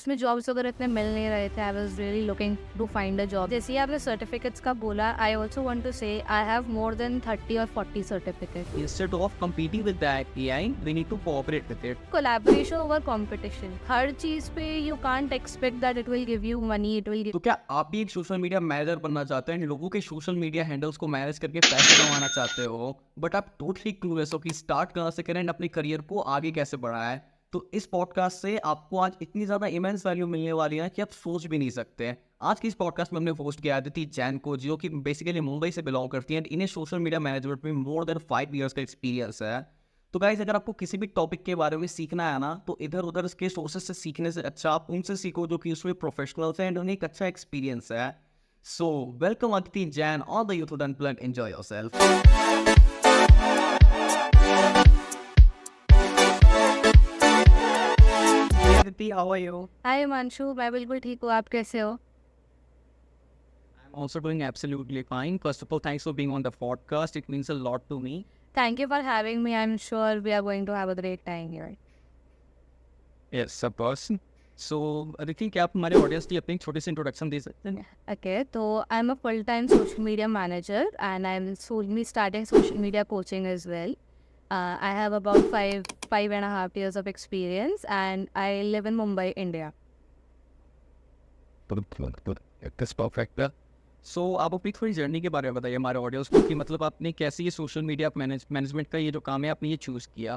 उसमें जॉब्स वगैरह इतने मिल नहीं रहे थे। I was really looking to find a job. जैसे ही आपने सर्टिफिकेट्स का बोला, आई आल्सो वांट टू से आई हैव मोर देन 30 और 40 certificate. Instead of competing with that AI, we need to cooperate with it. Collaboration over competition. हर चीज पे you can't expect that it will give you money, it will तो क्या आप भी एक social media manager बनना चाहते हैं, लोगों के सोशल मीडिया हैंडल्स को मैनेज करके पैसे कमाना चाहते हो, बट आप टोटली क्लूलेस हो कि स्टार्ट कहाँ से करें, अपने करियर को आगे कैसे बढ़ाएं? तो इस पॉडकास्ट से आपको आज इतनी ज़्यादा इमेंस वैल्यू मिलने वाली है कि आप सोच भी नहीं सकते हैं। आज की इस पॉडकास्ट में हमने होस्ट किया अदिति जैन को, जो कि बेसिकली मुंबई से बिलोंग करती हैं। इन्हें सोशल मीडिया मैनेजमेंट में मोर देन 5 ईयर्स का एक्सपीरियंस है। तो गाइस, अगर आपको किसी भी टॉपिक के बारे में सीखना है ना, तो इधर उधर के सोर्सेज से सीखने से अच्छा आप उनसे सीखो जो कि उसमें प्रोफेशनल्स हैं एंड उन्हें एक अच्छा एक्सपीरियंस है। So welcome Aditi Jain on the youth unplugged, enjoy yourself. Aditi, how are you? Hi Himanshu, मैं बिल्कुल ठीक हूँ। आप कैसे हो? I'm also doing absolutely fine. First of all, thanks for being on the podcast. It means a lot to me. Thank you for having me. I am sure we are going to have a great time here. Yes, of course. So, Aditi, क्या आप हमारे audience की अपनी छोटी सी introduction दे सकते हैं? Okay, so I'm a full-time social media manager and I'm solely starting social media coaching as well. I have about five and a half years of experience and I live in Mumbai, India. That's perfect. So, आप अपनी थोड़ी journey के बारे में बताइए हमारे audience को कि मतलब आपने कैसे ये सोशल मीडिया मैनेजमेंट का ये जो काम है आपने ये चूज़ किया,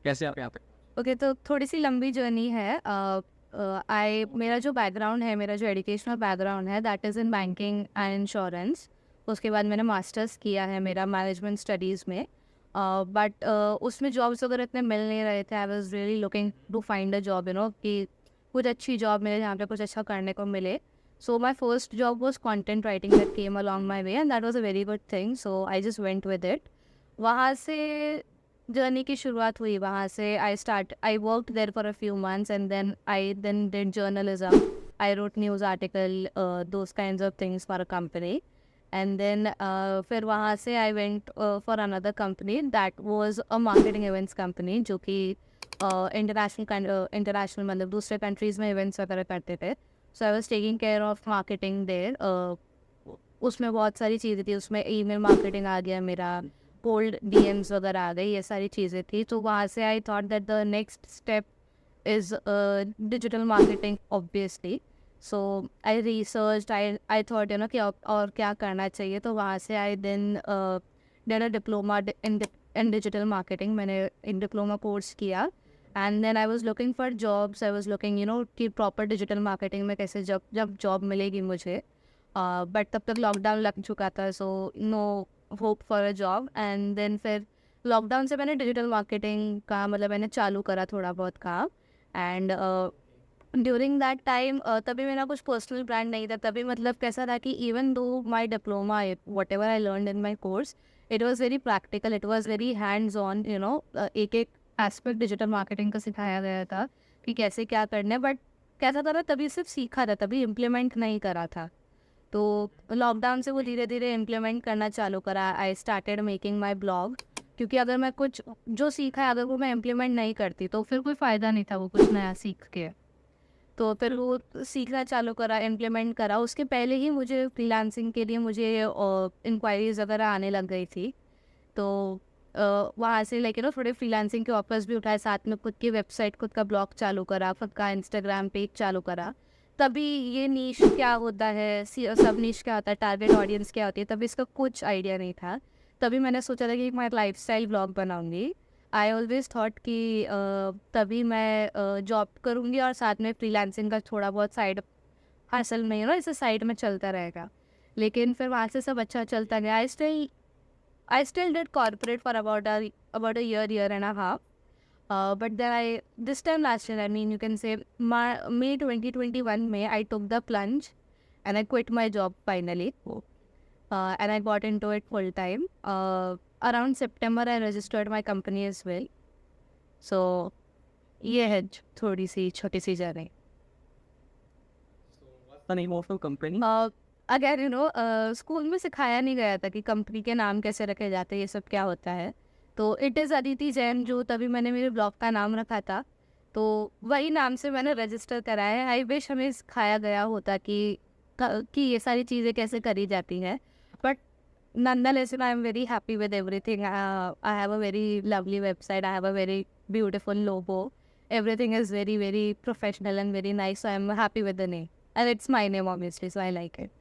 कैसे आप यहाँ पे? ओके, तो थोड़ी सी लंबी जर्नी है। मेरा जो बैकग्राउंड है, मेरा जो एजुकेशनल बैकग्राउंड है, that is in banking and insurance. उसके बाद मैंने मास्टर्स किया है मेरा मैनेजमेंट स्टडीज़ में। बट उसमें जॉब्स वगैरह इतने मिल नहीं रहे थे। I was really looking to find a job, you know, कि कुछ अच्छी जॉब मिले जहाँ पे कुछ अच्छा करने को मिले। So my first job was content writing that came along my way and that was a very good thing, so I just went with it. वहाँ से जर्नी की शुरुआत हुई। वहाँ से I worked there for a few months and then did journalism. I wrote news article, those kinds of things for a company. And then फिर वहाँ से I went for another company that was a marketing events company, जो कि international मतलब दूसरे countries में events वगैरह करते थे। So I was taking care of marketing there. उसमें बहुत सारी चीज़ें थी। उसमें ईमेल मार्केटिंग आ गया मेरा, कोल्ड डीएम्स वगैरह आ गई, ये सारी चीज़ें थी। तो वहाँ से I thought that the next step is digital marketing obviously. So I research, I thought, you know, कि और क्या करना चाहिए। तो वहाँ से I then done a diploma in digital marketing. मैंने एक डिप्लोमा कोर्स किया and then I was looking for jobs. I was looking, you know, कि प्रॉपर डिजिटल मार्केटिंग में कैसे जब जब जॉब मिलेगी मुझे। बट तब तक लॉकडाउन लग चुका था, so no hope for a job. And then फिर लॉकडाउन से मैंने डिजिटल मार्केटिंग का मतलब मैंने चालू करा थोड़ा बहुत काम। एंड ड्यूरिंग दैट टाइम तभी मेरा कुछ पर्सनल ब्रांड नहीं था। तभी मतलब कैसा था कि even though my diploma, what ever I learn in my course, it was very practical, it was very hands on, you know. एक एक एस्पेक्ट डिजिटल मार्केटिंग का सिखाया गया था कि कैसे क्या करना है। बट कैसा था ना, तभी सिर्फ सीखा था, तभी इम्प्लीमेंट नहीं करा था। तो लॉकडाउन से वो धीरे धीरे इम्प्लीमेंट करना चालू करा। I started making my blog, क्योंकि अगर मैं कुछ जो सीखा है अगर वो मैं इम्प्लीमेंट नहीं करती तो फिर कोई फ़ायदा नहीं था वो कुछ नया सीख के। तो फिर वो सीखना चालू करा, इम्प्लीमेंट करा। उसके पहले ही मुझे फ्रीलांसिंग के लिए मुझे इंक्वायरीज़ वगैरह आने लग गई थी। तो वहाँ से लेके ना थोड़े फ्रीलांसिंग के ऑफर्स भी उठाए, साथ में खुद की वेबसाइट, खुद का ब्लॉग चालू करा, खुद का इंस्टाग्राम पेज चालू करा। तभी ये नीश क्या होता है, सब नीश क्या होता है, टारगेट ऑडियंस क्या होती है, तभी इसका कुछ आइडिया नहीं था। तभी मैंने सोचा था कि मैं लाइफस्टाइल ब्लॉग बनाऊंगी। आई ऑलवेज थॉट कि तभी मैं जॉब करूँगी और साथ में फ्रीलांसिंग का थोड़ा बहुत साइड हासिल में, यू नो, इसे साइड में चलता रहेगा। लेकिन फिर वहाँ से सब अच्छा चलता गया। I still did corporate for about a year and a half. But then this time last year, I mean, you can say May 2021 May, I took the plunge and I quit my job finally. And I got into it full time. Around September, I registered my company as well. So, ये है थोड़ी सी छोटी सी journey. What's the name of your company? अगर you know, school में सिखाया नहीं गया था कि कंपनी के नाम कैसे रखे जाते हैं, ये सब क्या होता है। तो इट इज़ अदिति जैन, जो तभी मैंने मेरे ब्लॉग का नाम रखा था। तो वही नाम से मैंने रजिस्टर करा है। आई विश हमें सिखाया गया होता कि ये सारी चीज़ें कैसे करी जाती हैं, but nonetheless, I'm very happy with everything. I have a very lovely website. I have a very beautiful logo. Everything is very, very professional and very nice. So I'm happy with the name. And it's my name, obviously, so I like it.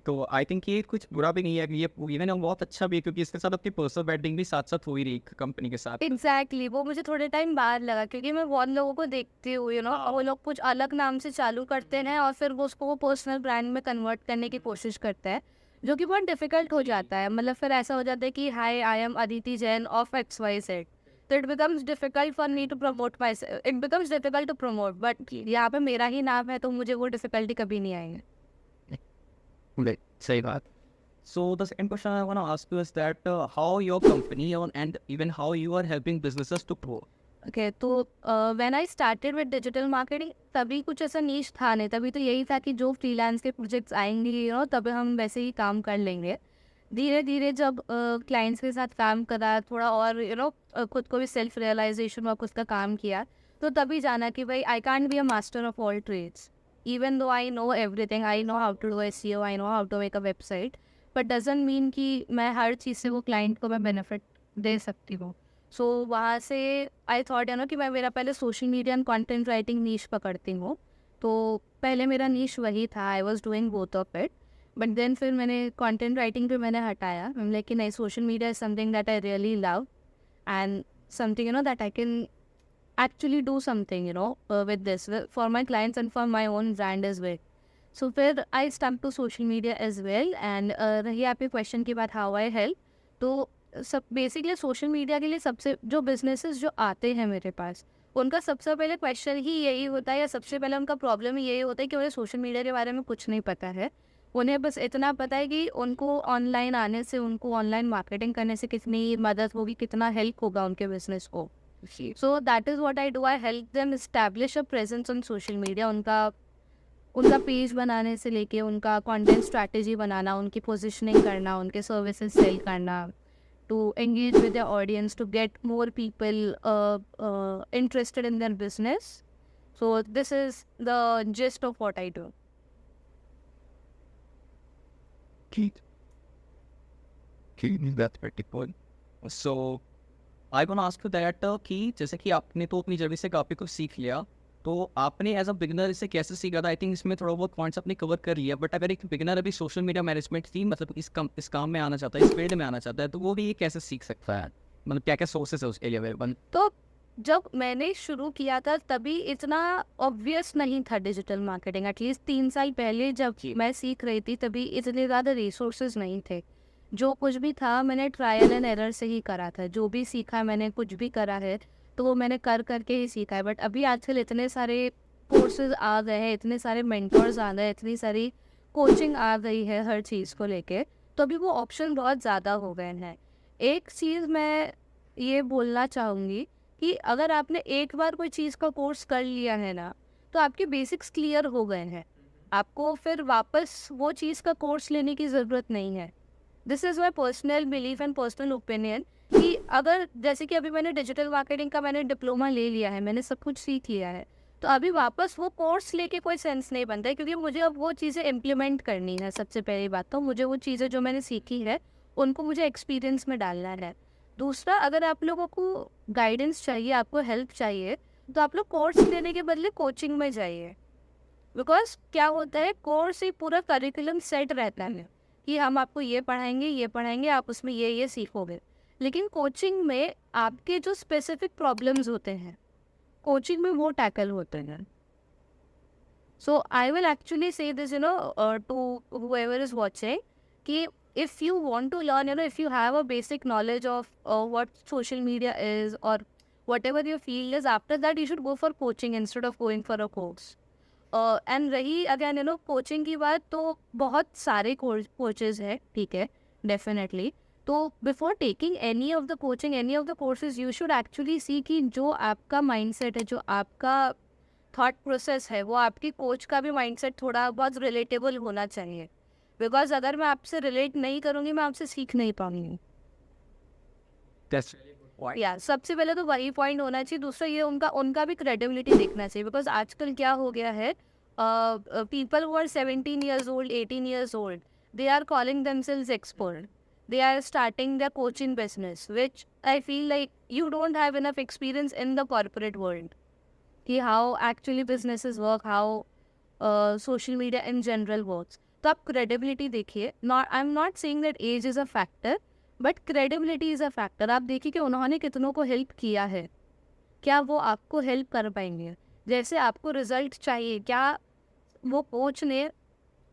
तो I think ये कुछ बुरा भी नहीं है, ये even बहुत अच्छा भी है, क्योंकि इसके साथ अपनी पर्सनल ब्रांडिंग भी साथ साथ हो ही रही कंपनी के साथ। Exactly. वो मुझे थोड़े टाइम बाद लगा, क्योंकि मैं बहुत लोगों को देखती हूँ, वो लोग कुछ अलग नाम से चालू करते हैं और फिर वो उसको पर्सनल ब्रांड में कन्वर्ट करने की कोशिश करते हैं, जो कि बहुत डिफिकल्ट हो जाता है। मतलब फिर ऐसा हो जाता है कि hi, I am Aditi Jain of XYZ, तो it becomes difficult for me to promote myself, it becomes difficult to promote, but यहाँ पे मेरा ही नाम है तो मुझे वो डिफिकल्टी कभी नहीं आएंगे। सही बात। So the second question I want to ask you is that how your company and even how you are helping businesses to grow. Okay, तो when I started with digital marketing, तभी कुछ ऐसा नीश था नहीं। तभी तो यही था कि जो फ्रीलांस के प्रोजेक्ट्स आएंगे तभी हम वैसे ही काम कर लेंगे। धीरे धीरे जब क्लाइंट्स के साथ काम करा, थोड़ा और खुद को भी सेल्फ रियलाइजेशन और खुद का काम किया, तो तभी जाना कि भाई I can't be a master of all trades. Even though I know everything, I know how to do SEO, I know how to make a website, but doesn't mean कि मैं हर चीज़ से वो क्लाइंट को मैं बेनिफिट दे सकती हूँ। सो वहाँ से आई थॉट कि मैं मेरा पहले social media and content writing niche पकड़ती हूँ। तो पहले मेरा नीश वही था, I was doing both of it, but then फिर मैंने कंटेंट राइटिंग पे मैंने हटाया। लेकिन नहीं, social media is something that I really love and something that I can actually do something with this for my clients and for my own brand as well. So फिर I stuck to social media as well. And रही आपके question की बात, how I help, तो सब basically social media के लिए सबसे जो बिजनेसेस जो आते हैं मेरे पास, उनका सबसे पहले क्वेश्चन ही यही होता है, या सबसे पहले उनका प्रॉब्लम ही यही होता है कि उन्हें सोशल मीडिया के बारे में कुछ नहीं पता है। उन्हें बस इतना पता है कि उनको ऑनलाइन आने से, उनको ऑनलाइन मार्केटिंग करने से कितनी मदद होगी, कितना हेल्प होगा उनके बिजनेस को। So that is what I do. I help them establish a presence on social media. उनका पेज बनाने से लेके उनका कंटेंट स्ट्रैटेजी बनाना, उनकी पोजीशनिंग करना, उनके सर्विसेज सेल करना, to engage with their audience, to get more people interested in their business. So this is the gist of what I do. That's pretty cool. So I want to ask you that कि जैसे कि आपने तो अपनी journey से काफ़ी कुछ सीख लिया, तो आपने एज अ बिगनर इसे कैसे सीखा था? आई थिंक इसमें थोड़ा बहुत पॉइंट्स आपने कवर कर लिया, बट अगर एक बिगनर अभी सोशल मीडिया मैनेजमेंट थी, मतलब इस काम में आना चाहता है, इस फील्ड में आना चाहता है, तो वो भी ये कैसे सीख सकता है? मतलब क्या क्या सोर्सेस है उसके लिए अवेलेबल? तो जब मैंने शुरू किया था तभी इतना ऑब्वियस नहीं था डिजिटल मार्केटिंग। एटलीस्ट 3 साल पहले जब मैं सीख रही थी तभी इतने ज़्यादा रिसोर्सेज नहीं थे। जो कुछ भी था मैंने ट्रायल एंड एरर से ही करा था। जो भी सीखा मैंने, कुछ भी करा है तो वो मैंने कर करके ही सीखा है। बट अभी आजकल इतने सारे कोर्सेज आ गए हैं, इतने सारे मेंटर्स आ गए, इतनी सारी कोचिंग आ गई है हर चीज़ को लेके, तो अभी वो ऑप्शन बहुत ज़्यादा हो गए हैं। एक चीज़ मैं ये बोलना चाहूँगी कि अगर आपने एक बार कोई चीज़ का कोर्स कर लिया है ना, तो आपके बेसिक्स क्लियर हो गए हैं। आपको फिर वापस वो चीज़ का कोर्स लेने की ज़रूरत नहीं है। This is my personal belief and personal opinion कि अगर जैसे कि अभी मैंने डिजिटल मार्केटिंग का मैंने डिप्लोमा ले लिया है, मैंने सब कुछ सीख लिया है, तो अभी वापस वो कोर्स लेके कोई सेंस नहीं बनता है, क्योंकि मुझे अब वो चीज़ें इम्प्लीमेंट करनी है। सबसे पहली बात तो मुझे वो चीज़ें जो मैंने सीखी है उनको मुझे एक्सपीरियंस में डालना है। दूसरा, अगर आप लोगों को गाइडेंस चाहिए, आपको हेल्प चाहिए, तो आप लोग कोर्स लेने के बदले कोचिंग में जाइए। बिकॉज क्या होता है, कोर्स एक पूरा करिकुलम सेट रहता है कि हम आपको ये पढ़ाएंगे, आप उसमें ये सीखोगे। लेकिन कोचिंग में आपके जो स्पेसिफिक प्रॉब्लम्स होते हैं, कोचिंग में वो टैकल होते हैं। So I will actually say this to whoever is watching कि if you want to learn, if you have a basic knowledge of what social media is or whatever your field is, after that you should go for coaching instead of going for a course. And रही again coaching की बात, तो बहुत सारे coaches है, ठीक है, definitely. तो before taking any of the coaching, any of the courses, you should actually see कि जो आपका माइंडसेट है, जो आपका थॉट प्रोसेस है, वो आपकी कोच का भी माइंडसेट थोड़ा बहुत रिलेटेबल होना चाहिए। बिकॉज अगर मैं आपसे रिलेट नहीं करूँगी, मैं आपसे सीख नहीं पाऊंगी। That's या सबसे पहले तो वही पॉइंट होना चाहिए। दूसरा ये उनका उनका भी क्रेडिबिलिटी देखना चाहिए, बिकॉज आजकल क्या हो गया है, people who are 17 years old, 18 years old, they are calling themselves expert. They are starting their coaching business, which I feel like you don't have enough experience in the corporate world. कि how actually businesses work, how social media in general works. तो आप credibility देखिए. I'm not saying that age is a factor, but credibility is a factor. आप देखिए कि उन्होंने कितनों को हेल्प किया है, क्या वो आपको हेल्प कर पाएंगे? जैसे आपको रिजल्ट चाहिए, क्या वो कोच ने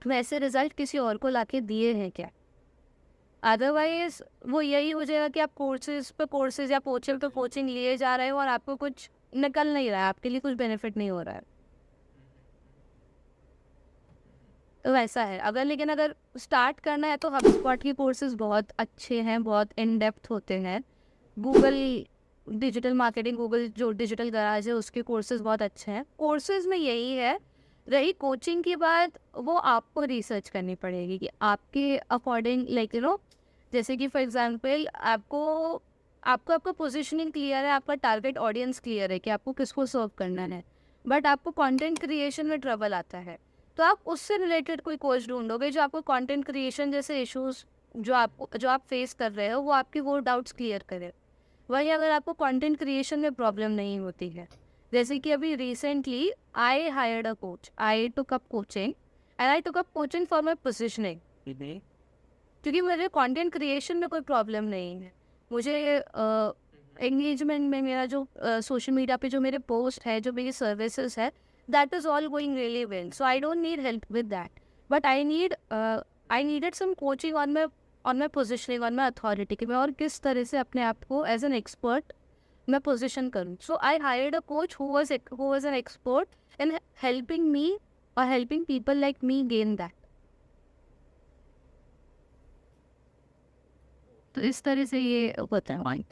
वैसे रिजल्ट किसी और को लाके दिए हैं क्या? अदरवाइज वो यही हो जाएगा कि आप कोर्सेज या कोचिंग पे कोचिंग लिए जा रहे हो और आपको कुछ निकल नहीं रहा है, आपके लिए कुछ बेनिफिट नहीं हो रहा है। तो वैसा है। अगर स्टार्ट करना है तो HubSpot के कोर्सेज बहुत अच्छे हैं, बहुत इन डेप्थ होते हैं। गूगल डिजिटल मार्केटिंग, गूगल जो डिजिटल गराज है उसके कोर्सेज बहुत अच्छे हैं। कोर्सेज में यही है, रही कोचिंग की बात, वो आपको रिसर्च करनी पड़ेगी कि आपके अकॉर्डिंग, लाइक यू नो, जैसे कि फॉर एग्जांपल आपका पोजीशनिंग क्लियर है, आपका टारगेट ऑडियंस क्लियर है कि आपको किसको सर्व करना है, बट आपको कंटेंट क्रिएशन में ट्रबल आता है, तो आप उससे रिलेटेड कोई कोच ढूंढोगे जो आपको कंटेंट क्रिएशन जैसे इश्यूज जो आप फेस कर रहे हो, वो आपके वो डाउट्स क्लियर करे। वहीं अगर आपको कंटेंट क्रिएशन में प्रॉब्लम नहीं होती है, जैसे कि अभी recently I hired a coach, I took up coaching and I took up coaching for my positioning, क्योंकि मुझे कंटेंट क्रिएशन में कोई प्रॉब्लम नहीं है। मुझे एंगेजमेंट में मेरा जो सोशल मीडिया पे जो मेरे पोस्ट है, जो मेरी सर्विसेज है, that is all going really well, so I don't need help with that, but I needed some coaching on my positioning, on my authority, कि मैं और किस तरह से अपने आप को एज एन एक्सपर्ट मैं पोजिशन करूँ। So I hired a coach who was an expert in helping me or helping people like me gain that. तो इस तरह से ये होता है माइंड।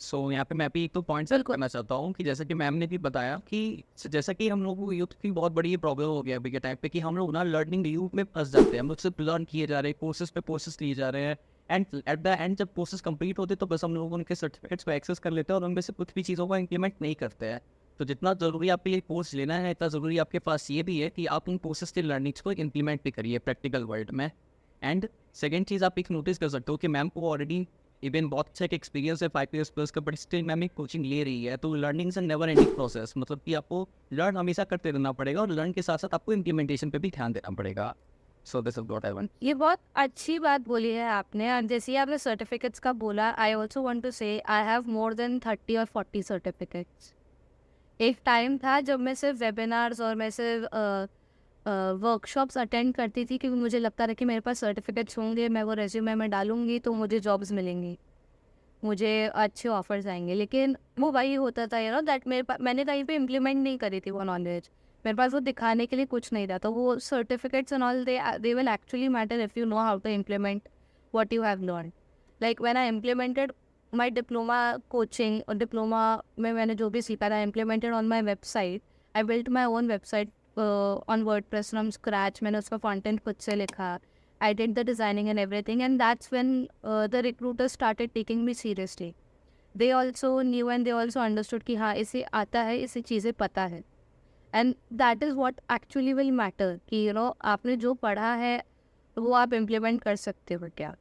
सो यहाँ पे मैं भी एक तो पॉइंट सेल करना चाहता हूँ कि जैसा कि मैम ने भी बताया कि जैसा कि हम लोगों को यूथ की बहुत बड़ी ये प्रॉब्लम हो गया अभी के टाइम पे कि हम लोग ना लर्निंग लूप में फंस जाते हैं। हम लोग सिर्फ लर्न किए जा रहे हैं, कोर्सेज पे कोर्सेज लिए जा रहे हैं, एंड एट द एंड जब कोर्सेज कंप्लीट होते तो बस हम लोग उनके सर्टिफिकेट्स को एक्सेस कर लेते हैं और उनमें से कुछ भी चीज़ों को इंप्लीमेंट नहीं करते हैं। तो जितना ज़रूरी आपके लिए कोर्स लेना है, इतना ज़रूरी आपके पास ये भी है कि आप उन कोर्सेज के लर्निंग्स को इंप्लीमेंट भी करिए प्रैक्टिकल वर्ल्ड में। एंड सेकेंड चीज़ आप एक नोटिस कर सकते हो कि मैम को ऑलरेडी इवन बहुत अच्छा एक एक्सपीरियंस है 5 years प्लस का, बट स्टिल मैम एक कोचिंग ले रही है। तो learning is never ending process, मतलब कि आपको लर्न हमेशा करते रहना पड़ेगा और लर्न के साथ साथ आपको इम्प्लीमेंटेशन पे भी ध्यान देना पड़ेगा। So this is what I want. ये बहुत अच्छी बात बोली है आपने। और जैसे ही आपने सर्टिफिकेट्स का बोला, आई ऑल्सो वांट टू से I have more than 30 or 40 certificates. एक टाइम था जब मैं सिर्फ वेबिनार्स और मैं सिर्फ वर्कशॉप्स अटेंड करती थी, क्योंकि मुझे लगता था कि मेरे पास सर्टिफिकेट्स होंगे, मैं वो रेज्यूमे में डालूंगी तो मुझे जॉब्स मिलेंगी, मुझे अच्छे ऑफर्स आएंगे। लेकिन वो वही होता था, यू नो, दैट मैंने कहीं पे इम्प्लीमेंट नहीं करी थी वो नॉलेज, मेरे पास वो दिखाने के लिए कुछ नहीं था। तो वो certificates and all they will actually matter if you know how to implement what you have learn. Like when I implemented my diploma coaching, और डिप्लोमा में मैंने जो भी सीखा था implemented on my website. I built my own website on WordPress from scratch. मैंने उसका content खुद से लिखा, I did the designing and everything, and that's when the recruiters started taking me seriously. They also knew and they also understood कि हाँ इसे आता है, इसे चीज़ें पता है, and that is what actually will matter कि you know आपने जो पढ़ा है वो आप implement कर सकते हो क्या।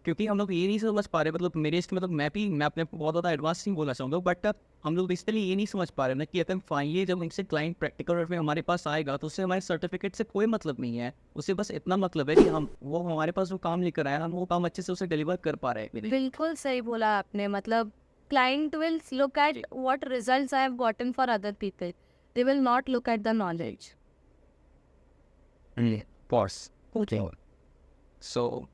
क्योंकि हम लोग ये नहीं समझ पा रहे, मतलब मेरे इसके मतलब मैं अपने आप को बहुत ज़्यादा एडवांस नहीं बोलना चाहूँगा, बट हम लोग इसलिए ये नहीं समझ पा रहे ना कि अगर फाइनली जब इनसे क्लाइंट प्रैक्टिकल में हमारे पास आएगा तो उससे हमारे सर्टिफिकेट से कोई मतलब नहीं है। उससे बस इतना मतलब है कि वो हमारे पास जो काम लेकर आया, हम वो काम अच्छे से उसे डिलीवर कर पा रहे हैं। बिल्कुल सही बोला आपने। मतलब client will look at what results I have gotten for other people. They will not look at the knowledge. Pause. Okay. So,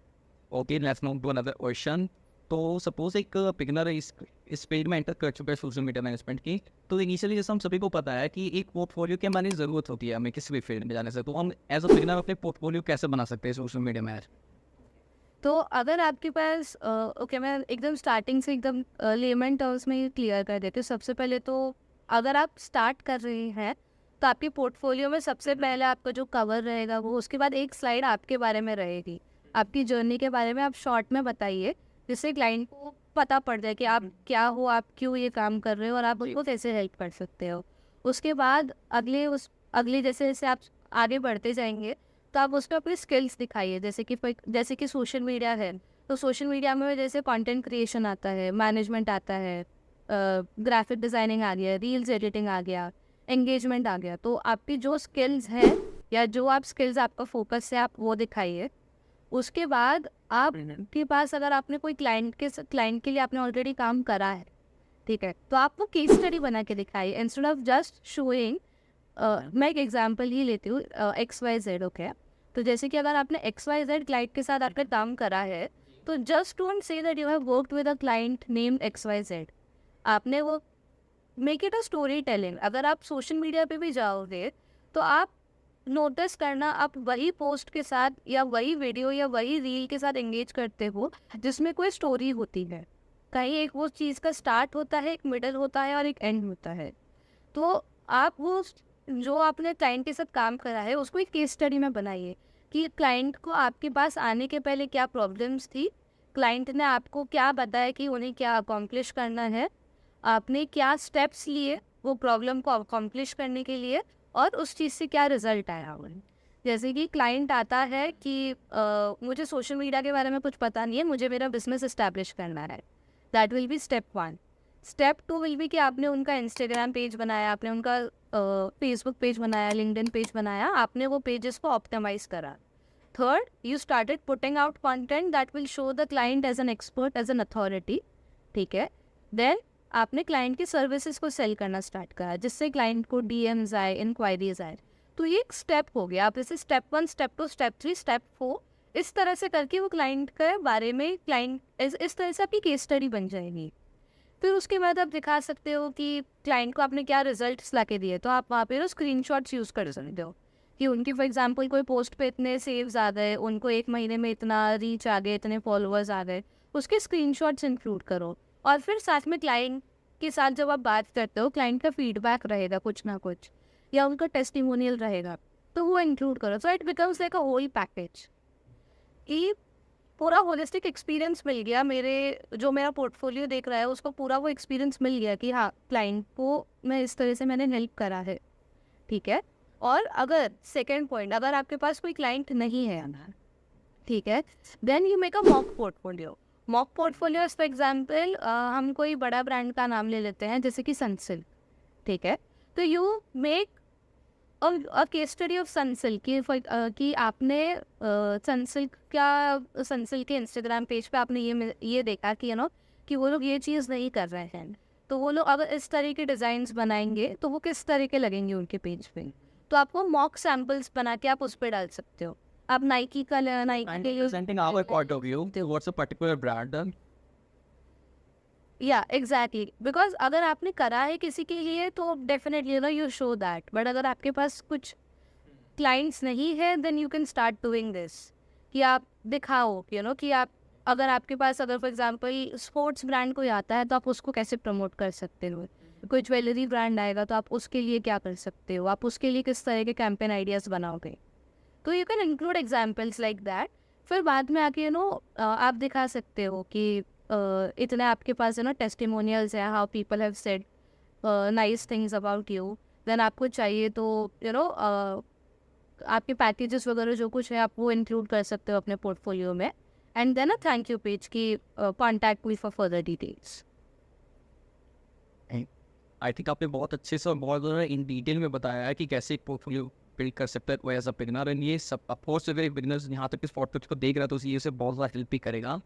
okay, let's move to another question. तो सपोज एक बिगिनर इस फील्ड में enter कर चुका है social media management की, तो initially जैसे हम सभी को पता है कि एक पोर्टफोलियो की हमारी ज़रूरत होती है हमें किसी भी फील्ड में जाने से। तो हम एज अ बिगिनर अपने पोर्टफोलियो कैसे बना सकते हैं सोशल मीडिया में? तो अगर आपके पास ओके, मैं एकदम स्टार्टिंग से एकदम लेमन टर्म्स में क्लियर कर देती हूँ। सबसे पहले तो अगर आप स्टार्ट कर रहे हैं तो तो आपके पोर्टफोलियो में सबसे पहले आपका जो कवर रहेगा वो, उसके बाद एक स्लाइड आपके बारे में रहेगी, आपकी जर्नी के बारे में आप शॉर्ट में बताइए, जिससे क्लाइंट को पता पड़ जाए कि आप क्या हो, आप क्यों ये काम कर रहे हो और आप उनको कैसे हेल्प कर सकते हो। उसके बाद अगले जैसे जैसे आप आगे बढ़ते जाएंगे तो आप उसमें अपनी स्किल्स दिखाइए, जैसे कि सोशल मीडिया है, तो सोशल मीडिया में जैसे कंटेंट क्रिएशन आता है, मैनेजमेंट आता है, ग्राफिक डिज़ाइनिंग आ गया, रील्स एडिटिंग आ गया, एंगेजमेंट आ गया। तो आपकी जो स्किल्स है या जो आप स्किल्स आपका फोकस है, आप वो दिखाइए। उसके बाद आपके पास अगर आपने कोई क्लाइंट के लिए आपने ऑलरेडी काम करा है, ठीक है, तो आप वो केस स्टडी बना के दिखाइए इंस्टेड ऑफ जस्ट शोइंग। मैं एक एग्जांपल ही लेती हूँ, XYZ, ओके। तो जैसे कि अगर आपने XYZ क्लाइंट के साथ आपने काम करा है, तो just don't say that you have worked with a client named XYZ। आपने वो make it a story telling. अगर आप सोशल मीडिया पे भी जाओगे तो आप नोटिस करना, आप वही पोस्ट के साथ या वही वीडियो या वही रील के साथ एंगेज करते हो जिसमें कोई स्टोरी होती है। कहीं एक वो चीज़ का स्टार्ट होता है, एक मिडल होता है और एक एंड होता है। तो आप वो जो आपने क्लाइंट के साथ काम करा है उसको एक केस स्टडी में बनाइए कि क्लाइंट को आपके पास आने के पहले क्या प्रॉब्लम्स थी, क्लाइंट ने आपको क्या बताया कि उन्हें क्या अकॉम्प्लिश करना है, आपने क्या स्टेप्स लिए वो प्रॉब्लम को अकॉम्प्लिश करने के लिए, और उस चीज़ से क्या रिजल्ट आया उन्हें। जैसे कि क्लाइंट आता है कि मुझे सोशल मीडिया के बारे में कुछ पता नहीं है, मुझे मेरा बिजनेस इस्टेब्लिश करना है, that will be step 1। Step 2 will be कि आपने उनका इंस्टाग्राम पेज बनाया, आपने उनका फेसबुक पेज बनाया, लिंक्डइन पेज बनाया, आपने वो पेजेस को ऑप्टिमाइज करा। Third, you started putting out content that will show the client as an expert, as an authority, ठीक है। देन आपने क्लाइंट की सर्विसेज को सेल करना स्टार्ट करा, जिससे क्लाइंट को डीएम्स आए, इंक्वायरीज आए। तो ये एक स्टेप हो गया। आप जैसे स्टेप 1, स्टेप 2, स्टेप 3, स्टेप 4 इस तरह से करके वो क्लाइंट के बारे में इस तरह से आपकी केस स्टडी बन जाएगी। फिर उसके बाद आप दिखा सकते हो कि क्लाइंट को आपने क्या रिजल्ट्स ला के दिए, तो आप वहाँ पे स्क्रीनशॉट्स यूज़ कर सकते हो कि उनकी फॉर एग्जांपल कोई पोस्ट पे इतने सेव्स आ गए, उनको 1 महीने में इतना रीच आ गए, इतने फॉलोअर्स आ गए, उसके स्क्रीनशॉट्स इंक्लूड करो। और फिर साथ में क्लाइंट के साथ जब आप बात करते हो, क्लाइंट का फीडबैक रहेगा कुछ ना कुछ, या उनका टेस्टिमोनियल रहेगा, तो वो इंक्लूड करो। So it becomes like a whole package कि पूरा होलिस्टिक एक्सपीरियंस मिल गया। मेरा पोर्टफोलियो देख रहा है उसको पूरा वो एक्सपीरियंस मिल गया कि हाँ, क्लाइंट को मैं इस तरह से मैंने हेल्प करा है, ठीक है। और अगर सेकेंड पॉइंट, अगर आपके पास कोई क्लाइंट नहीं है, ठीक है, then you make a mock portfolio. Mock portfolio for example, हम कोई बड़ा ब्रांड का नाम ले लेते हैं जैसे कि सनसिल्क, ठीक है। तो you make a case study of Sunsilk कि आपने सनसिल्क के इंस्टाग्राम पेज पे आपने ये देखा कि कि वो लोग ये चीज़ नहीं कर रहे हैं, तो वो लोग अगर इस तरह के डिज़ाइंस बनाएंगे तो वो किस तरह के लगेंगे उनके पेज पे। तो आपको मॉक सैम्पल्स बना के आप उस पर डाल सकते हो। आप नाइकी के And लिए presenting our point of view, what's a particular brand? या एग्जैक्टली, बिकॉज अगर आपने करा है किसी के लिए तो definitely you show that, but अगर आपके पास कुछ क्लाइंट्स नहीं है then you can start doing this कि आप दिखाओ कि आप अगर आपके पास अगर फॉर एग्जांपल स्पोर्ट्स ब्रांड कोई आता है तो आप उसको कैसे प्रमोट कर सकते हो, कोई ज्वेलरी ब्रांड आएगा तो आप उसके लिए क्या कर सकते हो, आप उसके लिए किस तरह के कैंपेन आइडियाज़ बनाओगे। तो you can include examples like that. फिर बाद में आके आप दिखा सकते हो कि इतने आपके पास टेस्टिमोनियल्स है, how people have said nice things about you. Then आपको चाहिए तो आपके पैकेजेस वगैरह जो कुछ है आप वो इंक्लूड कर सकते हो अपने पोर्टफोलियो में। And then thank you page की contact me for further details. I think आपने बहुत अच्छे से और बहुत ज़्यादा इन डिटेल में बताया है कि कैसे एक पोर्टफोलियो बिल्ड कर सकता है कोई एज अ बिगिनर। एंड ये सब अफकोर्स अगर एक बिगिनर्स यहाँ तक इस पॉडकास्ट को देख रहा है तो ये उसे बहुत ज़्यादा हेल्प भी करेगा।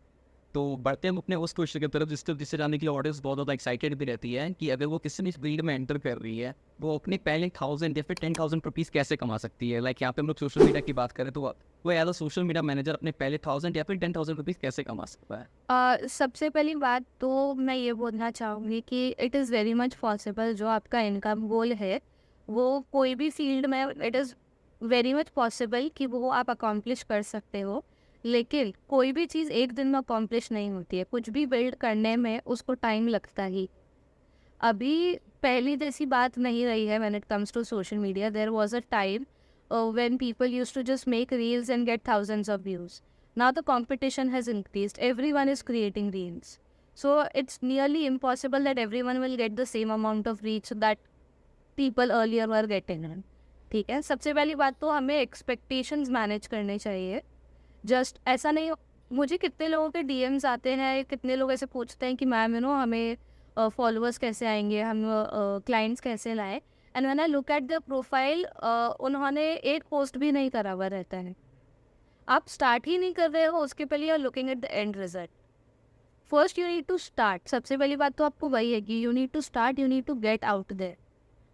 तो बढ़ते हम अपने उस क्वेश्चन की तरफ जिससे जानने के लिए ऑडियंस बहुत ज़्यादा एक्साइटेड भी रहती है कि अगर वो किसी भी फील्ड में एंटर कर रही है वो अपने पहले 1000 या फिर 10,000 रुपीज़ कैसे कमा सकती है। लाइक यहाँ पे हम लोग सोशल मीडिया की बात करें तो वो as a social media manager अपने पहले 1000 या फिर 10,000 रुपीज़ कैसे कमा सकता है। सबसे पहली बात तो मैं ये बोलना चाहूँगी कि it is very much possible. जो आपका इनकम गोल है वो कोई भी फील्ड में it is very much possible कि वो आप अकॉम्प्लिश कर सकते हो, लेकिन कोई भी चीज़ एक दिन में अकॉम्प्लिश नहीं होती है। कुछ भी बिल्ड करने में उसको टाइम लगता ही। अभी पहली जैसी बात नहीं रही है when it comes to social media. There was a time when people used to just make reels and get thousands of views. Now the competition has increased. Everyone is creating reels. So it's nearly impossible that everyone will get the same amount of reach that people earlier were getting. ठीक है, सबसे पहली बात तो हमें expectations manage करने चाहिए. Just ऐसा नहीं, मुझे कितने लोगों के डीएम्स आते हैं, कितने लोग ऐसे पूछते हैं कि मैम हमें फॉलोअर्स कैसे आएंगे, हम क्लाइंट्स कैसे लाएं. And when I look at the profile, उन्होंने एक पोस्ट भी नहीं करा हुआ रहता है. आप स्टार्ट ही नहीं कर रहे हो, उसके पहले you are looking at the end result. First you need to start. सबसे पहली बात तो आपको वही है कि you need to start, you need to get out there,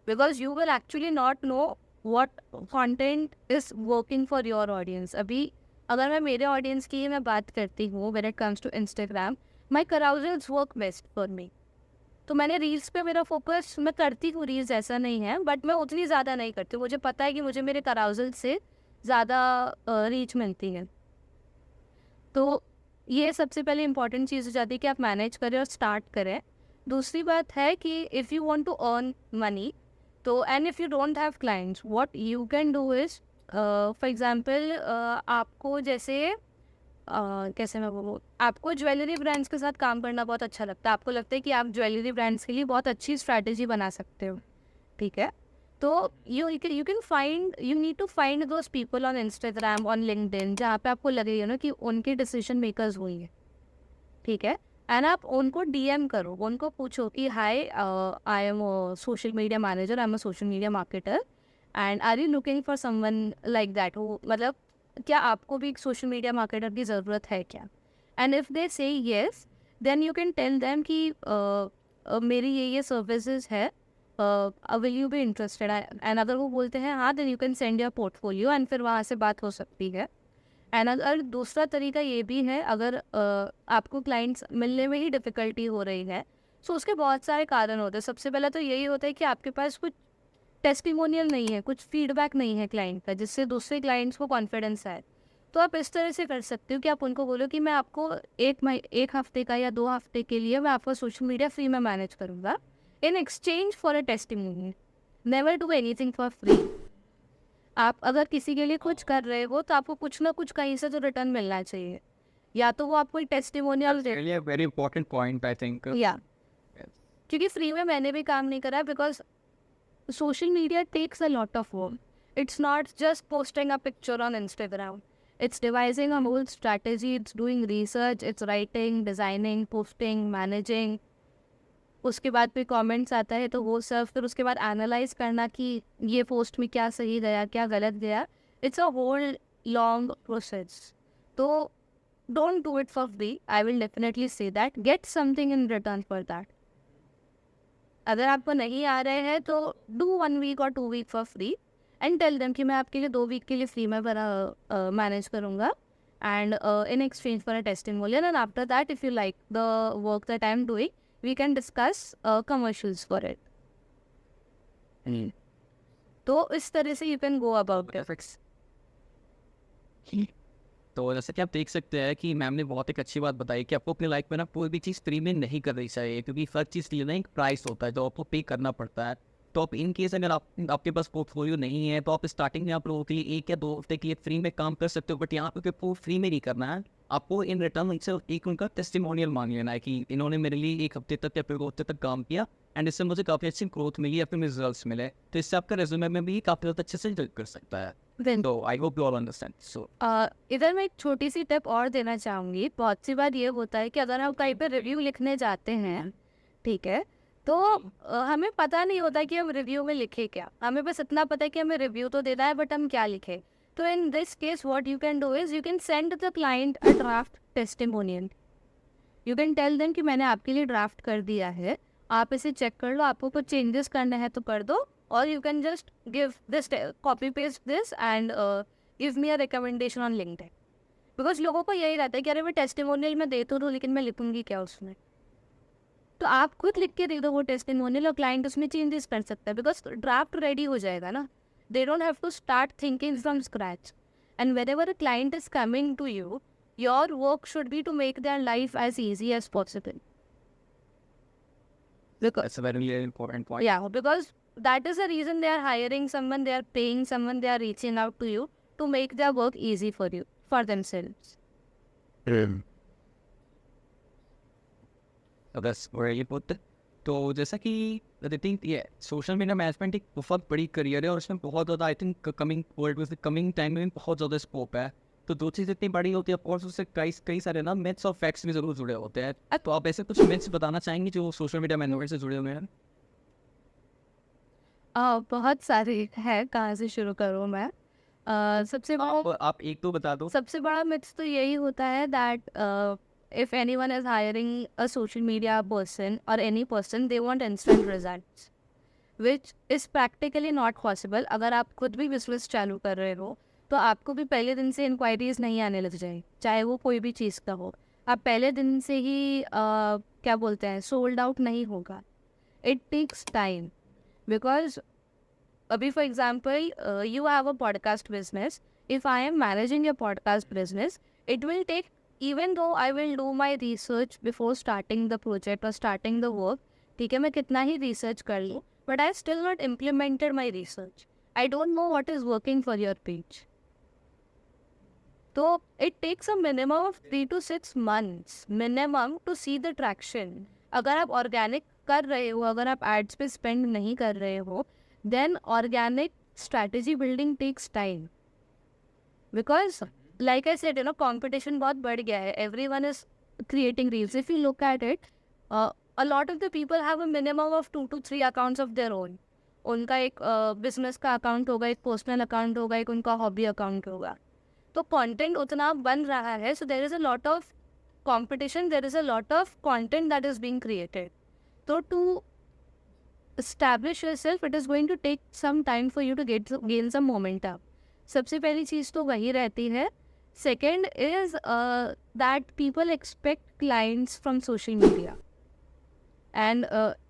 because you will actually not know what content is working for your audience. अभी अगर मैं मेरे ऑडियंस की ही मैं बात करती हूँ, when it comes to Instagram, my carousels work best for me. तो मैंने रील्स पे मेरा फोकस, मैं करती हूँ रील्स, ऐसा नहीं है, बट मैं उतनी ज़्यादा नहीं करती. मुझे पता है कि मुझे मेरे कराउजल से ज़्यादा रीच मिलती है. तो ये सबसे पहले इंपॉर्टेंट चीज़ हो जाती है कि आप मैनेज करें और स्टार्ट करें. दूसरी बात है कि if you want to earn money, तो and if you don't have clients, what you can do is, for example आपको जैसे कैसे मैं बोलूँ, आपको ज्वेलरी ब्रांड्स के साथ काम करना बहुत अच्छा लगता है. आपको लगता है कि आप ज्वेलरी ब्रांड्स के लिए बहुत अच्छी स्ट्रैटेजी बना सकते हो. ठीक है, तो you can find, you need to find those people on Instagram, on LinkedIn, जहाँ पे आपको लगे ना कि उनके डिसीजन मेकर्स हुई है. ठीक है, एंड आप उनको डीएम करो, उनको पूछो कि hi, I am social media manager, I am a social media marketer, and are you looking for someone like that. हो मतलब क्या आपको भी एक सोशल मीडिया मार्केटर की ज़रूरत है क्या? And if they say yes, then you can tell them कि मेरी ये सर्विसेज है, will you be interested. And अगर वो बोलते हैं हाँ, then you can send your portfolio, and फिर वहाँ से बात हो सकती है. एंड अगर दूसरा तरीका ये भी है, अगर आपको क्लाइंट्स मिलने में ही डिफ़िकल्टी हो रही है, सो उसके बहुत सारे कारण होते हैं. सबसे पहला तो यही होता है कि आपके पास कुछ टेस्टिमोनियल नहीं है, कुछ फीडबैक नहीं है क्लाइंट का, जिससे दूसरे क्लाइंट्स को कॉन्फिडेंस आए. तो आप इस तरह से कर सकते हो कि आप उनको बोलो कि मैं आपको एक हफ्ते का या 2 हफ्ते के लिए मैं आपका सोशल मीडिया फ्री में मैनेज करूँगा, इन exchange for a testimonial. Never do anything for free. आप अगर किसी के लिए कुछ कर रहे हो, तो आपको कुछ ना कुछ कहीं से तो रिटर्न मिलना चाहिए. या तो वो आपको एक testimonial they, Really a very important point, I think. या Yes. क्योंकि फ्री में मैंने भी काम नहीं करा, because social media takes a lot of work. It's not just posting a picture on Instagram. It's devising a whole strategy, it's doing research, it's writing, designing, posting, managing. उसके बाद फिर कमेंट्स आता है, तो वो सब फिर उसके बाद एनालाइज करना कि ये पोस्ट में क्या सही गया, क्या गलत गया. It's a whole long process. तो don't do it for free. I will definitely say that, get something in return for that. अगर आपको नहीं आ रहे हैं तो डू 1 वीक और 2 week for free, and tell them कि मैं आपके लिए 2 वीक के लिए फ्री में बना मैनेज करूँगा, and in exchange for a testimonial. And after that, if you like the work that I am doing, we can discuss commercials for it. तो इस तरह से you can go about it. तो जैसे कि आप देख सकते हैं कि मैम ने बहुत एक अच्छी बात बताई कि आपको अपनी लाइफ में ना कोई भी चीज़ फ्री में नहीं करनी चाहिए, क्योंकि हर चीज़ के लिए ना एक प्राइस होता है जो आपको पे करना पड़ता है. तो आप इन केस अगर आपके पास पोर्टफोलियो नहीं है, तो आप स्टार्टिंग में आप लोगों के लिए 1 या 2 हफ्ते के लिए फ्री में काम कर सकते हो. बट यहाँ पे आपको फ्री में नहीं करना है, आपको इन रिटर्न उनसे एक उनका टेस्टिमोनियल मांग लेना है कि इन्होंने मेरे लिए 1 हफ्ते तक या फिर 2 हफ्ते तक काम किया, एंड इससे मुझे काफ़ी अच्छी ग्रोथ मिली या फिर रिजल्ट्स मिले. तो इससे आपका रेज्यूमे में भी काफ़ी ज़्यादा अच्छे से हेल्प कर सकता है. तो I hope you all understand. So इधर मैं एक छोटी सी टिप और देना चाहूँगी. बहुत सी बार ये होता है कि अगर हम कहीं पर रिव्यू लिखने जाते हैं, ठीक है, तो हमें पता नहीं होता कि हम रिव्यू में लिखे क्या. हमें बस इतना पता है कि हमें रिव्यू तो देना है, बट हम क्या लिखे. तो in this case what you can do is, you can send the client a draft testimonial. You can tell them कि मैंने आपके लिए ड्राफ्ट कर दिया है, आप इसे चेक कर लो, आपको कुछ चेंजेस करने हैं तो कर दो, और you can just give this, copy paste this, and give me a recommendation on LinkedIn. Because लोगों को यही रहता है कि अरे मैं टेस्टिमोनियल में दे तो दूँ, लेकिन मैं लिखूंगी क्या उसमें. तो आप खुद लिख के दे दो वो टेस्टिमोनियल, और क्लाइंट उसमें चेंजेस कर सकता है, बिकॉज ड्राफ्ट रेडी हो जाएगा ना. They don't have to start thinking from scratch. And whenever a client is coming to you, your work should be to make their life as easy as possible. Because That's a very important point. yeah, because that is the reason they are hiring someone, they are paying someone, they are reaching out to you to make their work easy for you, for themselves. So that's where you put it. तो जैसा कि I think ये social media management एक बहुत बड़ी career है और इसमें बहुत ज़्यादा आई थिंक कमिंग वर्ल्ड में कमिंग टाइम में बहुत ज़्यादा स्कोप है. तो दो चीज़ इतनी बड़ी होती है और उससे कई कई सारे ना मिथ्स और फैक्ट्स भी ज़रूर जुड़े होते हैं. तो आप ऐसे कुछ मिथ्स बताना चाहेंगे जो सोशल मीडिया मैनेजमेंट से जुड़े हुए हैं? बहुत सारे है, कहाँ से शुरू करूँ मैं? सबसे बड़ा आप एक तो बता दो. सबसे बड़ा मिथ्स तो यही होता है that if anyone is hiring a social media person or any person, they want instant results, which is practically not possible. अगर आप खुद भी बिजनेस चालू कर रहे हो तो आपको भी पहले दिन से इंक्वायरीज नहीं आने लग जाए, चाहे वो कोई भी चीज़ का हो. आप पहले दिन से ही क्या बोलते हैं, सोल्ड आउट नहीं होगा. It takes time. बिकॉज अभी for example you have a podcast business. If I am managing your podcast business, it will take, even though I will do my research before starting the project or starting the work, ठीक है, मैं कितना ही research कर लूँ, but I still not implemented my research. I don't know what is working for your page. तो it takes a minimum of 3 to 6 months minimum to see the traction. अगर आप organic कर रहे हो, अगर आप ads पे spend नहीं कर रहे हो, then organic strategy building takes time. Because like I said, competition बहुत बढ़ गया है. Everyone is creating reels. If you look at it, a lot of the people have a minimum of 2 to 3 accounts of their own. उनका एक business का account होगा, एक personal account होगा, एक उनका हॉबी अकाउंट होगा. तो कंटेंट उतना बन रहा है, so there is a lot of competition, there is a lot of content that is being created. So to establish yourself, it is going to take some time for you to gain some momentum. सबसे पहली चीज़ तो वही रहती है. Second is that people expect clients from social media. And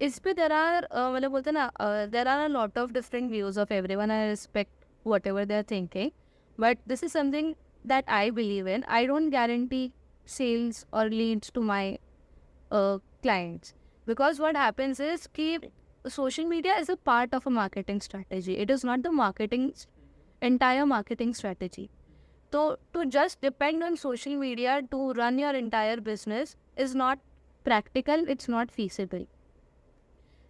इस पे there are मतलब बोलते हैं ना, there are a lot of different views of everyone. I respect whatever they are thinking, but this is something that I believe in. I don't guarantee sales or leads to my clients, because what happens is कि social media is a part of a marketing strategy. It is not the entire marketing strategy. So to just depend on social media to run your entire business is not practical, it's not feasible.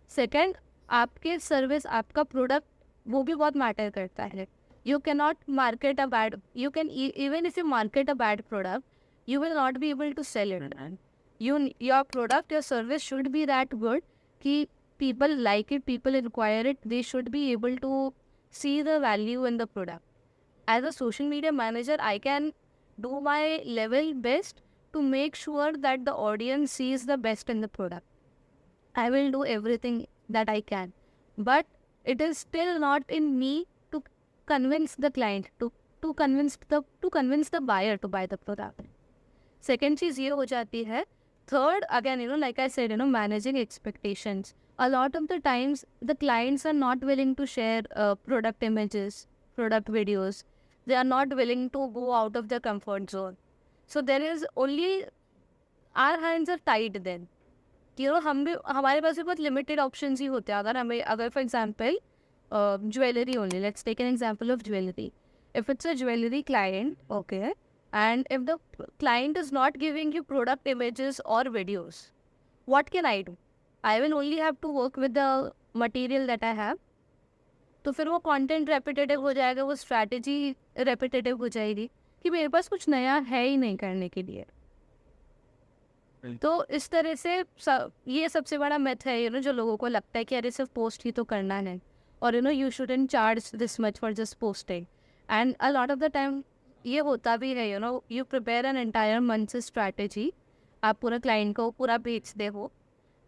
Second, आपके service, आपका product, वो भी बहुत matter करता है. You cannot market a bad, you can even if you market a bad product, you will not be able to sell it. Your product, your service should be that good कि people like it, people require it, they should be able to see the value in the product. As a social media manager, I can do my level best to make sure that the audience sees the best in the product. I will do everything that I can, but it is still not in me to convince the client, to convince the buyer to buy the product. Second चीज़ ये हो जाती है. Third, again, like I said, managing expectations. A lot of the times, the clients are not willing to share product images, product videos. They are not willing to go out of their comfort zone. So there is only, our hands are tied then. हमारे पास भी बहुत limited options ही होते हैं. अगर for example jewellery only, let's take an example of jewellery. If it's a jewellery client, okay, and if the client is not giving you product images or videos, what can I do? I will only have to work with the material that I have. तो फिर वो content repetitive हो जाएगा, वो strategy repetitive हो जाएगी कि मेरे पास कुछ नया है ही नहीं करने के लिए. तो इस तरह से ये सबसे बड़ा मिथ है, जो लोगों को लगता है कि अरे सिर्फ पोस्ट ही तो करना है, और you shouldn't charge this much for just posting. And a lot of the time ये होता भी है, you prepare an entire month strategy, आप पूरा क्लाइंट को पूरा भेजते हो,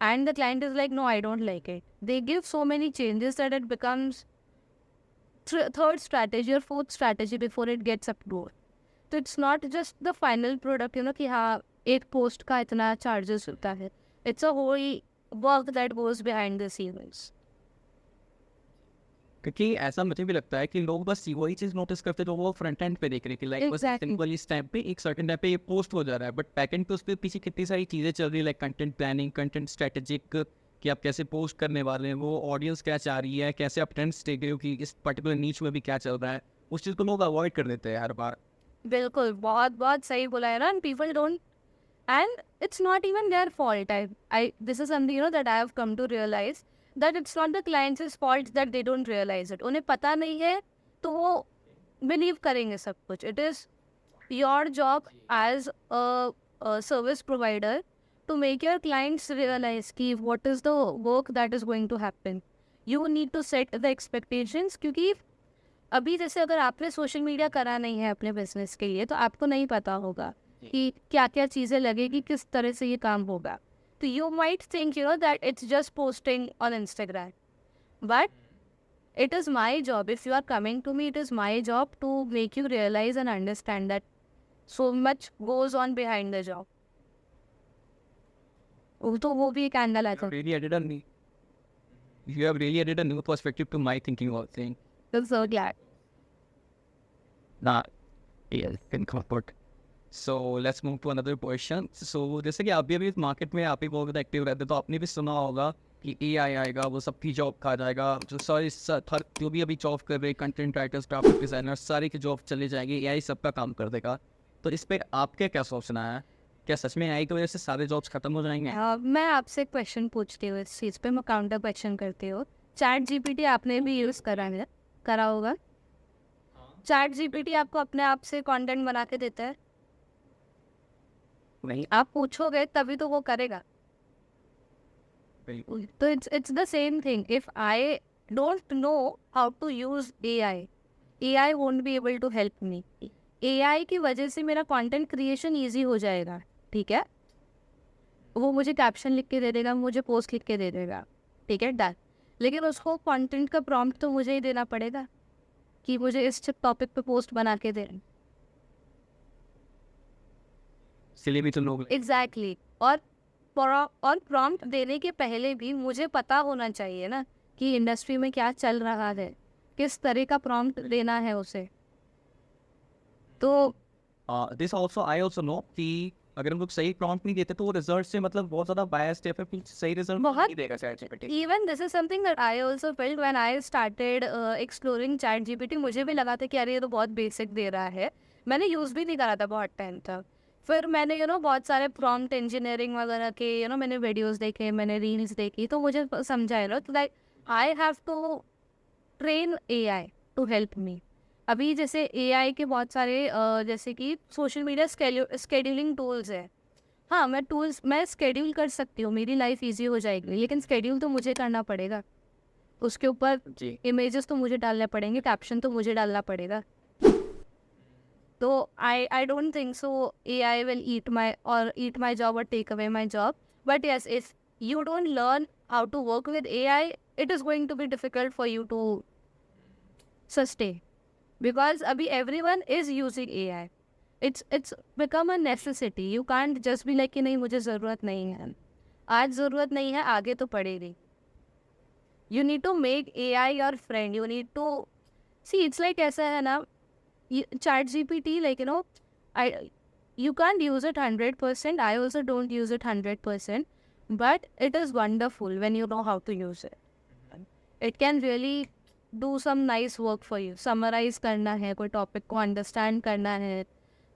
and the client is like no, I don't like it. They give so many changes that it becomes third strategy or fourth strategy before it gets approved. तो it's not just the final product, कि हाँ एक post का इतना charges होता है. It's a whole work that goes behind the scenes. क्योंकि ऐसा मुझे भी लगता है कि लोग बस वही चीज़ नोटिस करते जो वो फ्रंट एंड पे देख रहे हैं कि लाइक बस सिंपल इस टाइम पे एक सर्टेन टाइम पे ये पोस्ट हो जा रहा है, बट बैक एंड पे उस पर पीछे कितनी सारी चीज़ें चल रही है, like content planning, content strategic कि आप कैसे पोस्ट करने वाले हैं, वो ऑडियंस क्या चाह रही है, कैसे आप ट्रेंड्स देख रहे हो कि इस पर्टिकुलर नीच में भी क्या चल रहा है, उस चीज़ को लोग अवॉइड कर देते हैं हर बार। बिल्कुल, बहुत बहुत सही बोला है ना, and people don't, and it's not even their fault. I this is something, you know, that I have come to realize, that it's not the client's fault that they don't realize it. उन्हें पता नहीं है तो वो believe करेंगे सब कुछ. It is your job as a service provider to make your clients realize कि what is the work that is going to happen. You need to set the expectations, क्योंकि अभी जैसे अगर आपने सोशल मीडिया करा नहीं है अपने बिजनेस के लिए, तो आपको नहीं पता होगा कि क्या क्या चीज़ें लगेगी, किस तरह से ये काम होगा. तो you might think, you know, that it's just posting on Instagram, but it is my job. If you are coming to me, it is my job to make you realize and understand that so much goes on behind the job. तो वो भी एक angle आता है. Really added a new, you have really added a new perspective to my thinking or thing. I'm so glad. Nah, yes, in comfort. So let's move to another question. So जैसे कि अभी अभी market में आप ही बहुत active रहते हैं, तो आपने भी सुना होगा कि AI आएगा, वो सबकी जॉब खा जाएगा, जो सारी जो भी अभी जॉब कर रहे कंटेंट राइटर्स, ग्राफिक डिजाइनर्स, सारी की जॉब चली जाएगी, AI सबका काम कर देगा. तो इस पे आपके क्या सोचना है? क्या सच में AI की वजह से सारे जॉब्स खत्म हो जाएंगे? मैं आपसे एक क्वेश्चन पूछती हूँ इस चीज़ पे, मैं काउंटर क्वेश्चन करती हूँ. चैट जीपीटी आपने भी यूज़ करा होगा. चैट जीपीटी आपको अपने आप से कंटेंट बना के देता है? नहीं. आप पूछोगे तभी तो वो करेगा. तो it's the same thing. If I don't know how to use AI won't be able to help me. AI की वजह से मेरा कंटेंट क्रिएशन इजी हो जाएगा, ठीक है. वो मुझे कैप्शन लिख के दे देगा, मुझे पोस्ट लिख के दे देगा, ठीक है, डन. लेकिन उसको कंटेंट का प्रॉम्प्ट तो मुझे ही देना पड़ेगा कि मुझे इस टॉपिक पे पोस्ट बना के दे. इसलिए भी तो लोग एग्जैक्टली. और प्रॉम्प्ट देने के पहले भी मुझे पता होना चाहिए ना कि इंडस्ट्री में क्या चल रहा है, किस तरह का प्रॉम्प्ट देना है उसे. तो this also I also know कि अगर हम लोग सही प्रॉम्प्ट नहीं देते तो वो रिजल्ट से मतलब बहुत ज़्यादा बायस्ड है, फिर कुछ सही रिजल्ट बहुत- नहीं देगा chat GPT. Even this is something that I also felt when I started exploring chat GPT. मुझे भी लगा था कि अरे ये तो बहुत बेसिक दे रहा है. मैंने यूज़ भी नहीं करा था बहुत टाइम तक. फिर मैंने बहुत सारे प्रॉम्प्ट इंजीनियरिंग वगैरह के मैंने वीडियोस देखे, मैंने रील्स देखी, तो मुझे समझा तो like I have to train AI to help me. अभी जैसे AI के बहुत सारे जैसे कि सोशल मीडिया स्केड्यूलिंग टूल्स है. हाँ, मैं स्केड्यूल कर सकती हूँ, मेरी लाइफ इजी हो जाएगी, लेकिन स्केड्यूल तो मुझे करना पड़ेगा. उसके ऊपर जी. इमेजेस तो मुझे डालने पड़ेंगे, कैप्शन तो मुझे डालना पड़ेगा. तो I don't think so AI will eat my job or take away my job. But yes, if you don't learn how to work with AI, it is going to be difficult for you to sustain, because abhi everyone is using AI. It's become a necessity. You can't just be like कि नहीं मुझे ज़रूरत नहीं है. आज ज़रूरत नहीं है, आगे तो पड़ेगी. You need to make AI your friend. You need to see. It's like ऐसा है ना, chat GPT, like you can't use it 100%. I also don't use it 100%, but it is wonderful when you know how to use it. It can really do some nice work for you. Summarize करना है, कोई topic को understand करना है,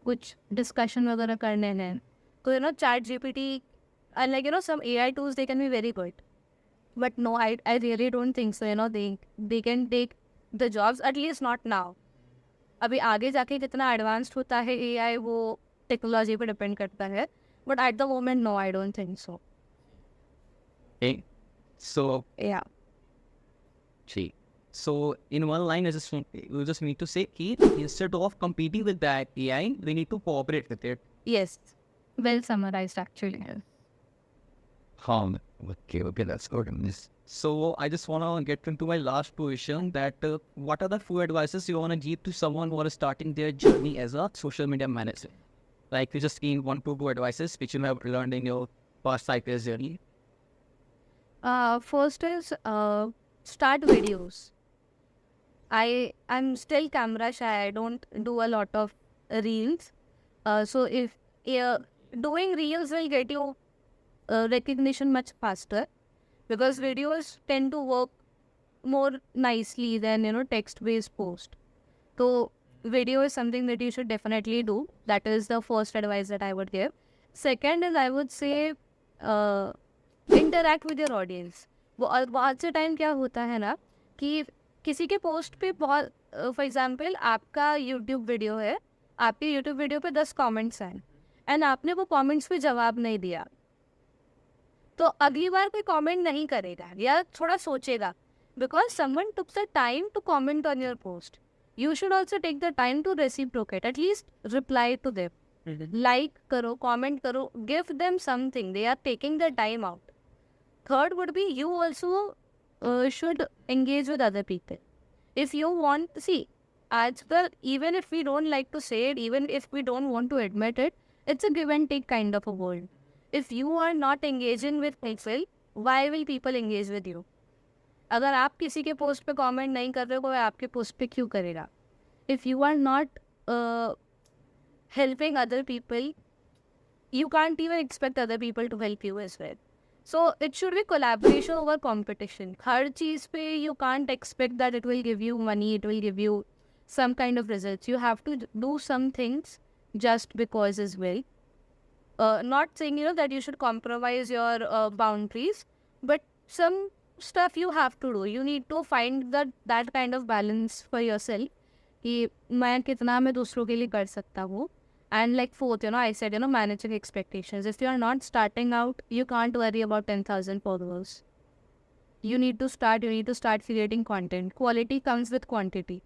कुछ discussion वगैरह करने हैं, तो chat GPT, and like some AI tools, they can be very good. But no, I really don't think so. They can take the jobs, at least not now. अभी आगे जाके कितना एडवांस्ड होता है AI, वो टेक्नोलॉजी पे depend करता है. But at the moment no, I don't think so. So या gee. So in one line, you just need to say कि instead of competing with that AI, we need to cooperate with it. Yes, well summarised actually. Okay, that's good. So I just want to get into my last question, that what are the few advices you want to give to someone who are starting their journey as a social media manager? Like you just give 1 to 2 advices which you have learned in your past 5 years journey. First is start videos. I'm still camera shy. I don't do a lot of reels. So if doing reels will get you recognition much faster, because videos tend to work more nicely than text based post. So video is something that you should definitely do. That is the first advice that I would give. Second is, I would say interact with your audience. बहुत से time क्या होता है ना कि किसी के post पे बहुत, फॉर एग्जांपल आपका यूट्यूब वीडियो है, आपके यूट्यूब वीडियो पे 10 कमेंट्स हैं एंड आपने वो कमेंट्स पे जवाब नहीं दिया, तो अगली बार कोई कमेंट नहीं करेगा या थोड़ा सोचेगा, because someone took the time to comment on your post. You should also take the time to reciprocate, at least reply to them, like करो, कमेंट करो, give them something, they are taking the time out. Third would be, you also should engage with other people. If you want, see, आजकल even if we don't like to say it, even if we don't want to admit it, it's a give and take kind of a world. If you are not engaging with people, why will people engage with you? अगर आप किसी के post पे comment नहीं कर रहे हो, कोई आपके पोस्ट पे क्यों करेगा? If you are not helping other people, you can't even expect other people to help you as well. So it should be collaboration over competition. हर चीज़ पे you can't expect that it will give you money, it will give you some kind of results. You have to do some things just because as well. Not saying that you should compromise your boundaries, but some stuff you have to do. You need to find that kind of balance for yourself. कि मैं कितना मैं दूसरों के लिए कर सकता हूँ. And like fourth, I said, managing expectations. If you are not starting out, you can't worry about 10,000 followers. You need to start creating content. Quality comes with quantity.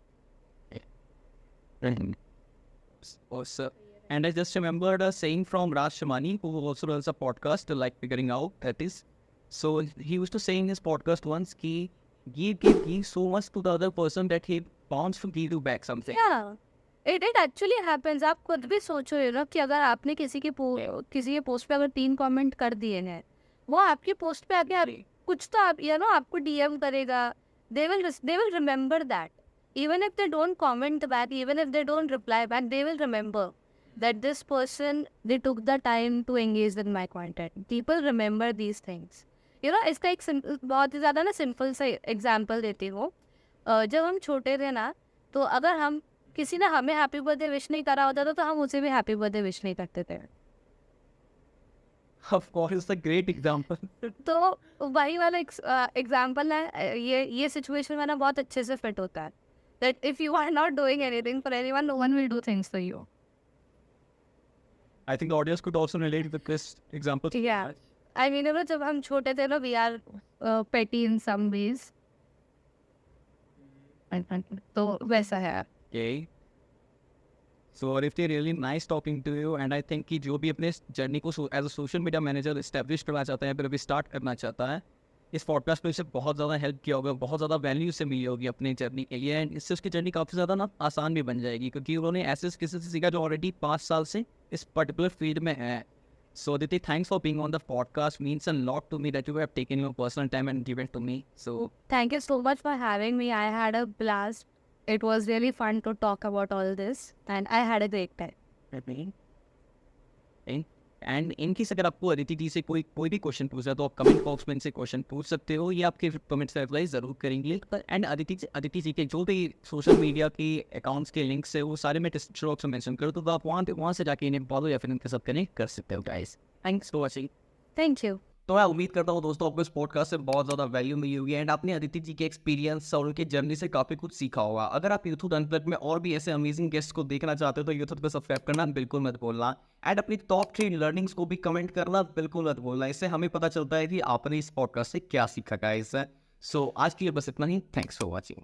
Awesome. And I just remembered a saying from Raj Shamani, who also runs a podcast, like Figuring Out, that is. So he used to say in his podcast once, ki, give so much to the other person that he wants to give you back something. Yeah. It actually happens. आप खुद भी सोचो कि अगर आपने किसी के post पे अगर 3 कमेंट कर दिए हैं, वो आपके पोस्ट पे आके कुछ तो आप आपको डीएम करेगा. they will remember that. Even if they don't comment back, even if they don't reply back, they will remember that this person, they took the time to engage with my content. People remember these things. इसका एक बहुत ही ज़्यादा simple सा example देती हूँ. जब हम छोटे थे ना, तो अगर हम किसी ने हमें हैप्पी बर्थडे विश नहीं करा होता था, तो हम उसे भी हैप्पी बर्थडे विश नहीं करते थे. Of course, it's a great example. तो वही वाला एग्जाम्पल है, ये सिचुएशन में बहुत अच्छे से फिट होता है. That if you are not doing anything for anyone, no one will do things for you. I think the audience could also relate with this example. Yeah. I mean, जब हम छोटे थे ना, we are petty in some ways. तो वैसा है. Okay. So Arifti, really nice talking to you, and I think कि जो भी अपने जर्नी को as a social media manager establish करना चाहता है, फिर अभी start करना चाहता है, इस पॉडकास्ट में इससे बहुत ज़्यादा हेल्प किया होगा, बहुत ज़्यादा वैल्यू से मिली होगी अपनी जर्नी के लिए, एंड इससे उसकी जर्नी काफ़ी ज़्यादा आसान भी बन जाएगी, क्योंकि उन्होंने ऐसे किसी से सीखा जो ऑलरेडी 5 साल से इस पर्टिकुलर फील्ड में है. So Aditi, thanks for being on the podcast. Means a lot to me that you have taken your personal time and given to me. So thank you so much for having me. I had a blast. It was really fun to talk about all this, and I had a great time. And in case अगर आपको अदिति जी से कोई भी question पूछा है, तो आप comment box में इनसे क्वेश्चन पूछ सकते हो, ये आपके कमेंट्स से रिप्लाई ज़रूर करेंगे. एंड अदिति जी के जो भी सोशल मीडिया की अकाउंट्स के लिंक्स है, वो सारे मैं डिस्क्रिप्शन बॉक्स में मेंशन करूँ, तो आप वहाँ से जाके इन्हें फॉलो या फिर इनके साथ कनेक्ट कर सकते हो. Guys, thanks for watching. Thank you. तो मैं उम्मीद करता हूँ दोस्तों आपको इस पॉडकास्ट से बहुत ज़्यादा वैल्यू मिली होगी, एंड आपने अदिति जी के एक्सपीरियंस और उनके जर्नी से काफ़ी कुछ सीखा होगा. अगर आप यूट्यूब अनप्लग्ड में और भी ऐसे अमेजिंग गेस्ट को देखना चाहते हो, तो यूट्यूब को सब्सक्राइब करना बिल्कुल मत भूलना, एंड अपनी टॉप 3 लर्निंग्स को भी कमेंट करना बिल्कुल मत भूलना. इससे हमें पता चलता है कि आपने इस पॉडकास्ट से क्या सीखा गाइस. सो आज के लिए बस इतना ही. Thanks for watching.